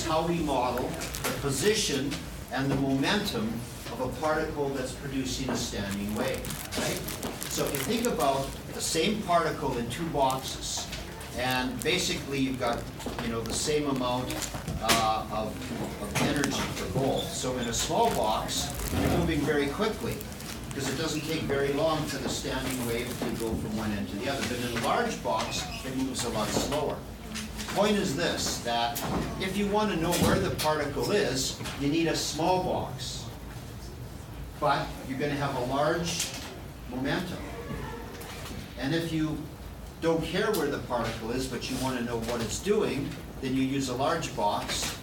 is how we model the position and the momentum of a particle that's producing a standing wave, right? So if you think about the same particle in two boxes, and basically you've got, the same amount of energy for both. So in a small box, you're moving very quickly, because it doesn't take very long for the standing wave to go from one end to the other. But in a large box, it moves a lot slower. Point is this, that if you want to know where the particle is, you need a small box. But you're going to have a large momentum. And if you don't care where the particle is, but you want to know what it's doing, then you use a large box,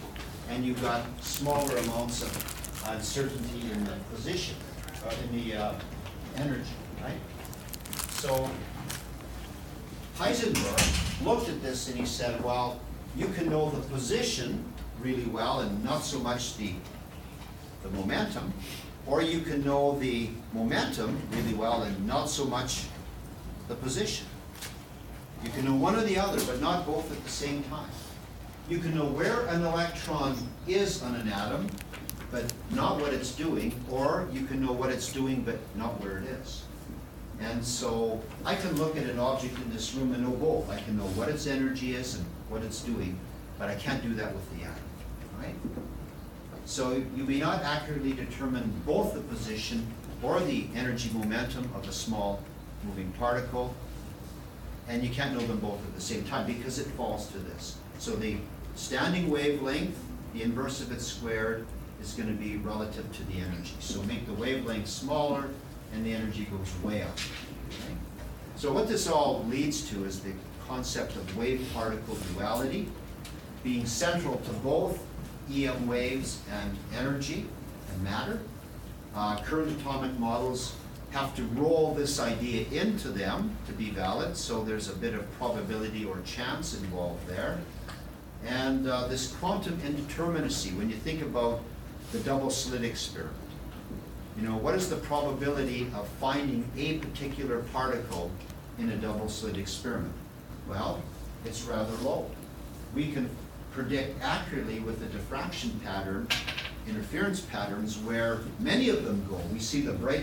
and you've got smaller amounts of uncertainty in the position, in the energy, right? So Heisenberg looked at this and he said, well, you can know the position really well and not so much the momentum, or you can know the momentum really well and not so much the position. You can know one or the other, but not both at the same time. You can know where an electron is on an atom, but not what it's doing, or you can know what it's doing, but not where it is. And so I can look at an object in this room and know both. I can know what its energy is and what it's doing, but I can't do that with the atom, right? So you may not accurately determine both the position or the energy momentum of a small moving particle, and you can't know them both at the same time because it falls to this. So the standing wavelength, the inverse of it squared, is going to be relative to the energy. So make the wavelength smaller and the energy goes way up. Okay? So what this all leads to is the concept of wave-particle duality being central to both EM waves and energy and matter. Current atomic models have to roll this idea into them to be valid, so there's a bit of probability or chance involved there. And this quantum indeterminacy, when you think about the double slit experiment, what is the probability of finding a particular particle in a double slit experiment? Well, it's rather low. We can predict accurately with the diffraction pattern, interference patterns, where many of them go. We see the bright